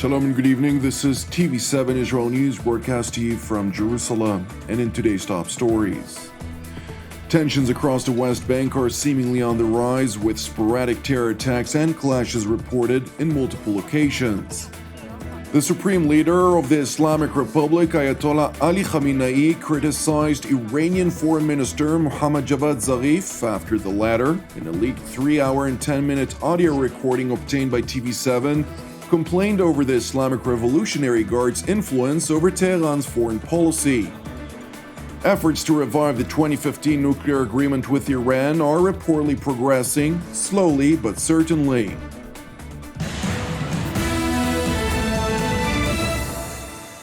Shalom and good evening. This is TV7 Israel News broadcast to you from Jerusalem. And in today's top stories, tensions across the West Bank are seemingly on the rise, with sporadic terror attacks and clashes reported in multiple locations. The supreme leader of the Islamic Republic, Ayatollah Ali Khamenei, criticized Iranian Foreign Minister Mohammad Javad Zarif after the latter, in a leaked 3-hour and 10-minute audio recording obtained by TV7, complained over the Islamic Revolutionary Guard's influence over Tehran's foreign policy. Efforts to revive the 2015 nuclear agreement with Iran are reportedly progressing, slowly but certainly.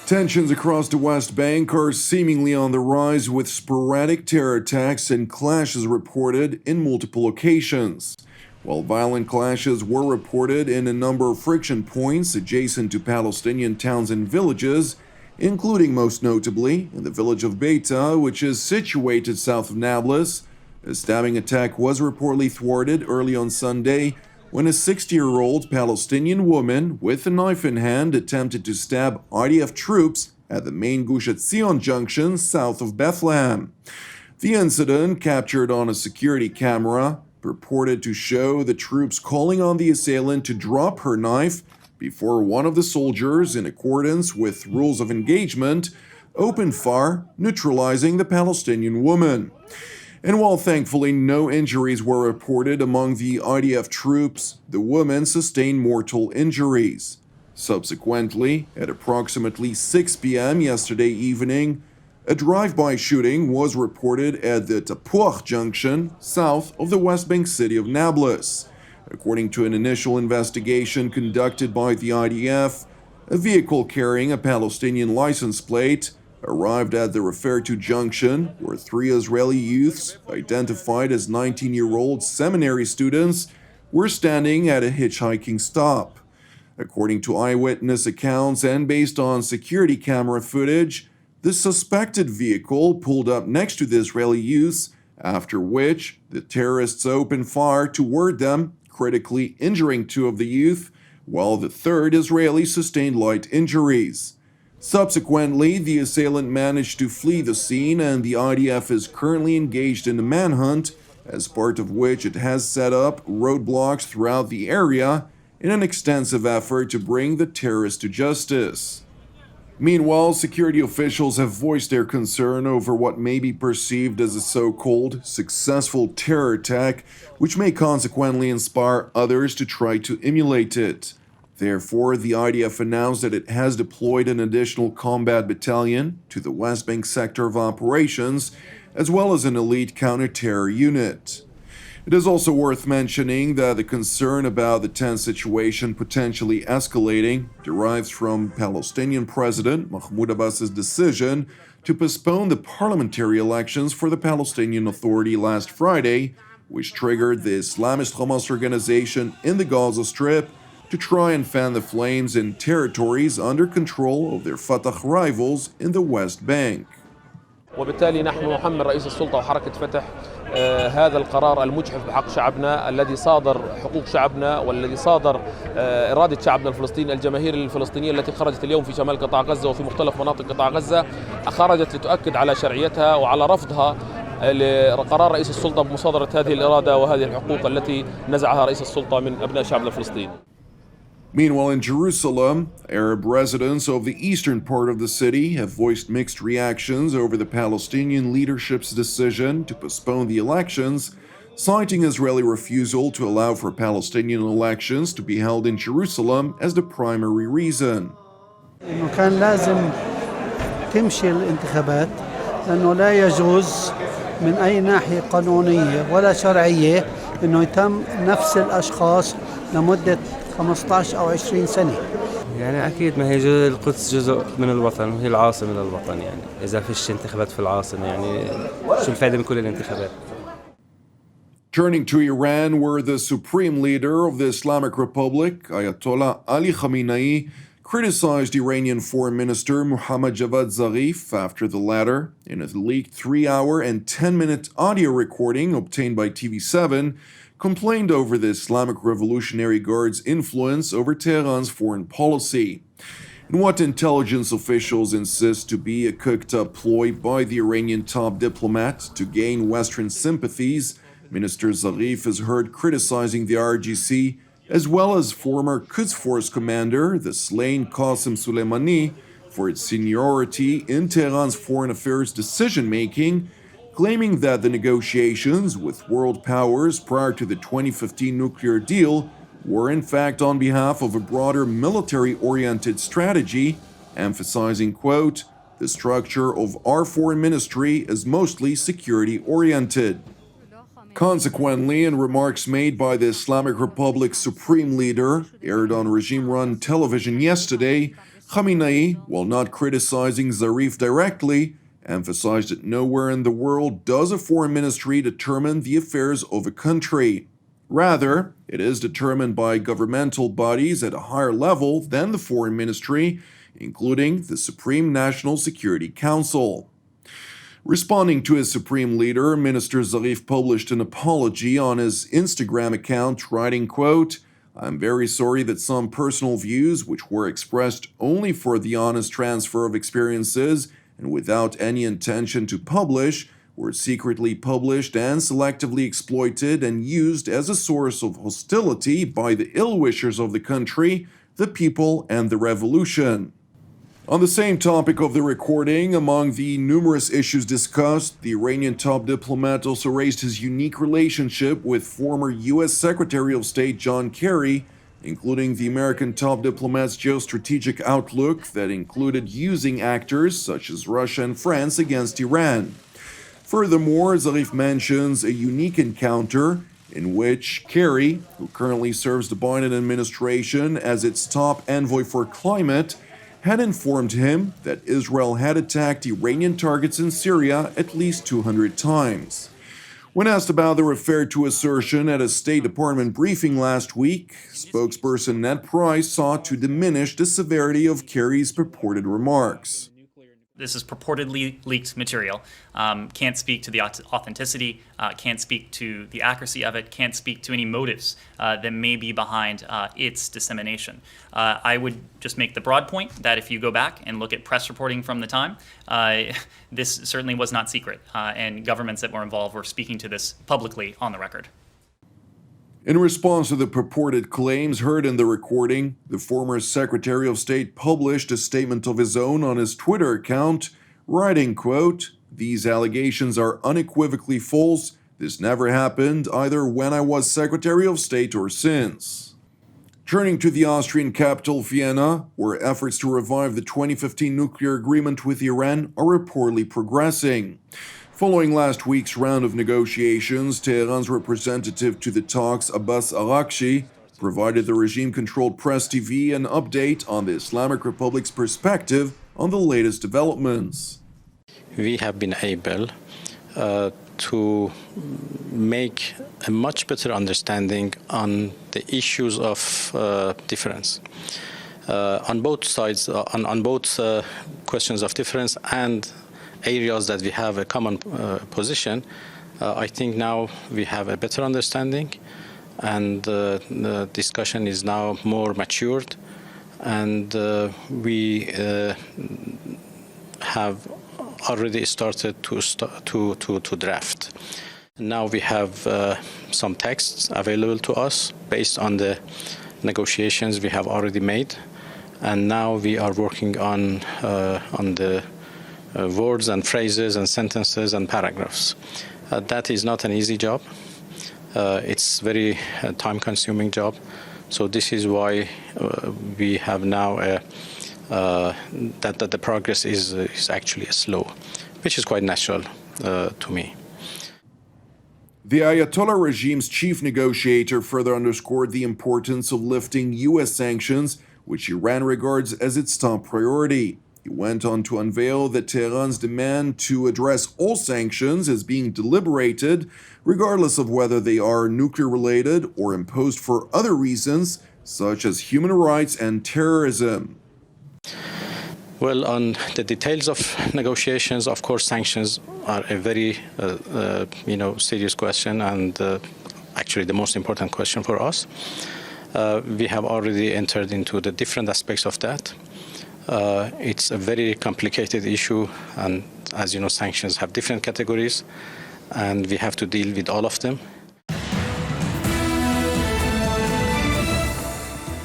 Tensions across the West Bank are seemingly on the rise, with sporadic terror attacks and clashes reported in multiple locations. While violent clashes were reported in a number of friction points adjacent to Palestinian towns and villages, including most notably in the village of Beita, which is situated south of Nablus, a stabbing attack was reportedly thwarted early on Sunday when a 60-year-old Palestinian woman with a knife in hand attempted to stab IDF troops at the main Gush Etzion junction south of Bethlehem. The incident, captured on a security camera, purported to show the troops calling on the assailant to drop her knife before one of the soldiers, in accordance with rules of engagement, opened fire, neutralizing the Palestinian woman. And while thankfully no injuries were reported among the IDF troops, the woman sustained mortal injuries. Subsequently, at approximately 6 p.m. yesterday evening, a drive-by shooting was reported at the Tapuach junction, south of the West Bank city of Nablus. According to an initial investigation conducted by the IDF, a vehicle carrying a Palestinian license plate arrived at the referred-to junction, where 3 Israeli youths, identified as 19-year-old seminary students, were standing at a hitchhiking stop. According to eyewitness accounts and based on security camera footage, the suspected vehicle pulled up next to the Israeli youths, after which the terrorists opened fire toward them, critically injuring 2 of the youth, while the 3rd Israeli sustained light injuries. Subsequently, the assailant managed to flee the scene, and the IDF is currently engaged in a manhunt, as part of which it has set up roadblocks throughout the area in an extensive effort to bring the terrorists to justice. Meanwhile, security officials have voiced their concern over what may be perceived as a so-called successful terror attack, which may consequently inspire others to try to emulate it. Therefore, the IDF announced that it has deployed an additional combat battalion to the West Bank sector of operations, as well as an elite counter-terror unit. It is also worth mentioning that the concern about the tense situation potentially escalating derives from Palestinian President Mahmoud Abbas's decision to postpone the parliamentary elections for the Palestinian Authority last Friday, which triggered the Islamist Hamas organization in the Gaza Strip to try and fan the flames in territories under control of their Fatah rivals in the West Bank. وبالتالي نحن نحمل رئيس السلطة وحركة فتح هذا القرار المجحف بحق شعبنا، الذي صادر حقوق شعبنا والذي صادر إرادة شعبنا الفلسطيني. الجماهير الفلسطينية التي خرجت اليوم في شمال قطاع غزة وفي مختلف مناطق قطاع غزة خرجت لتؤكد على شرعيتها وعلى رفضها لقرار رئيس السلطة بمصادرة هذه الإرادة وهذه الحقوق التي نزعها رئيس السلطة من أبناء شعبنا الفلسطيني. Meanwhile, in Jerusalem, Arab residents of the eastern part of the city have voiced mixed reactions over the Palestinian leadership's decision to postpone the elections, citing Israeli refusal to allow for Palestinian elections to be held in Jerusalem as the primary reason. إنه كان لازم تمشي الانتخابات، لأنه لا يجوز من أي ناحية قانونية ولا شرعية إنه يتم نفس الأشخاص لمدة 15 أو 20 سنة. يعني أكيد ما هي القدس جزء من الوطن وهي العاصمة للوطن، يعني إذا فيش انتخابات في العاصمة يعني شو الفائدة من كل الانتخابات؟ Turning to Iran, where the supreme leader of the Islamic Republic, Ayatollah Ali Khamenei, criticized Iranian Foreign Minister Mohammad Javad Zarif after the latter, in a leaked 3-hour and 10-minute audio recording obtained by TV7, complained over the Islamic Revolutionary Guard's influence over Tehran's foreign policy. In what intelligence officials insist to be a cooked-up ploy by the Iranian top diplomat to gain Western sympathies, Minister Zarif is heard criticizing the RGC, as well as former Quds Force commander, the slain Qasem Soleimani, for its seniority in Tehran's foreign affairs decision-making, claiming that the negotiations with world powers prior to the 2015 nuclear deal were in fact on behalf of a broader military-oriented strategy, emphasizing, quote, "The structure of our foreign ministry is mostly security-oriented." Consequently, in remarks made by the Islamic Republic's supreme leader, aired on regime-run television yesterday, Khamenei, while not criticizing Zarif directly, emphasized that nowhere in the world does a foreign ministry determine the affairs of a country. Rather, it is determined by governmental bodies at a higher level than the foreign ministry, including the Supreme National Security Council. Responding to his supreme leader, Minister Zarif published an apology on his Instagram account, writing, quote, "I'm very sorry that some personal views, which were expressed only for the honest transfer of experiences and without any intention to publish, were secretly published and selectively exploited and used as a source of hostility by the ill-wishers of the country, the people, and the revolution." On the same topic of the recording, among the numerous issues discussed, the Iranian top diplomat also raised his unique relationship with former U.S. Secretary of State John Kerry, including the American top diplomat's geostrategic outlook that included using actors such as Russia and France against Iran. Furthermore, Zarif mentions a unique encounter in which Kerry, who currently serves the Biden administration as its top envoy for climate, had informed him that Israel had attacked Iranian targets in Syria at least 200 times. When asked about the referred-to assertion at a State Department briefing last week, spokesperson Ned Price sought to diminish the severity of Kerry's purported remarks. This is purportedly leaked material. Can't speak to the authenticity, can't speak to the accuracy of it, can't speak to any motives that may be behind its dissemination. I would just make the broad point that if you go back and look at press reporting from the time, this certainly was not secret, and governments that were involved were speaking to this publicly on the record. In response to the purported claims heard in the recording, the former Secretary of State published a statement of his own on his Twitter account, writing, quote, "These allegations are unequivocally false. This never happened either when I was Secretary of State or since." Turning to the Austrian capital, Vienna, where efforts to revive the 2015 nuclear agreement with Iran are reportedly progressing. Following last week's round of negotiations, Tehran's representative to the talks, Abbas Araghchi, provided the regime-controlled Press TV an update on the Islamic Republic's perspective on the latest developments. We have been able to make a much better understanding on the issues of difference. On both sides, on both questions of difference and areas that we have a common position, I think now we have a better understanding, and the discussion is now more matured, and we have already started to draft. Now we have some texts available to us based on the negotiations we have already made, and now we are working on the words and phrases and sentences and paragraphs. That is not an easy job. It's very time-consuming job. So this is why we have now that the progress is actually slow, which is quite natural to me. The Ayatollah regime's chief negotiator further underscored the importance of lifting U.S. sanctions, which Iran regards as its top priority. He went on to unveil that Tehran's demand to address all sanctions is being deliberated, regardless of whether they are nuclear-related or imposed for other reasons, such as human rights and terrorism. Well, on the details of negotiations, of course, sanctions are a very, serious question, and actually the most important question for us. We have already entered into the different aspects of that. It's a very complicated issue, and as you know, sanctions have different categories, and we have to deal with all of them.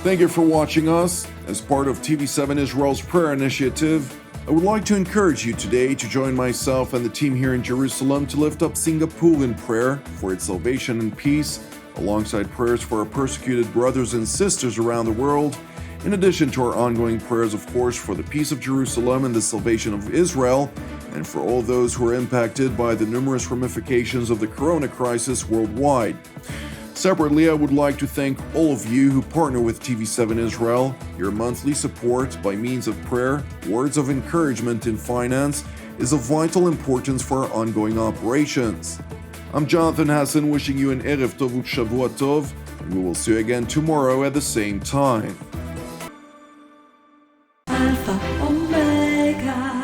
Thank you for watching us. As part of TV7 Israel's prayer initiative, I would like to encourage you today to join myself and the team here in Jerusalem to lift up Singapore in prayer for its salvation and peace, alongside prayers for our persecuted brothers and sisters around the world, in addition to our ongoing prayers, of course, for the peace of Jerusalem and the salvation of Israel, and for all those who are impacted by the numerous ramifications of the corona crisis worldwide. Separately, I would like to thank all of you who partner with TV7 Israel. Your monthly support by means of prayer, words of encouragement, and finance is of vital importance for our ongoing operations. I'm Jonathan Hassan, wishing you an Erev Tov Shavua Tov, and we will see you again tomorrow at the same time. Alfa Omega.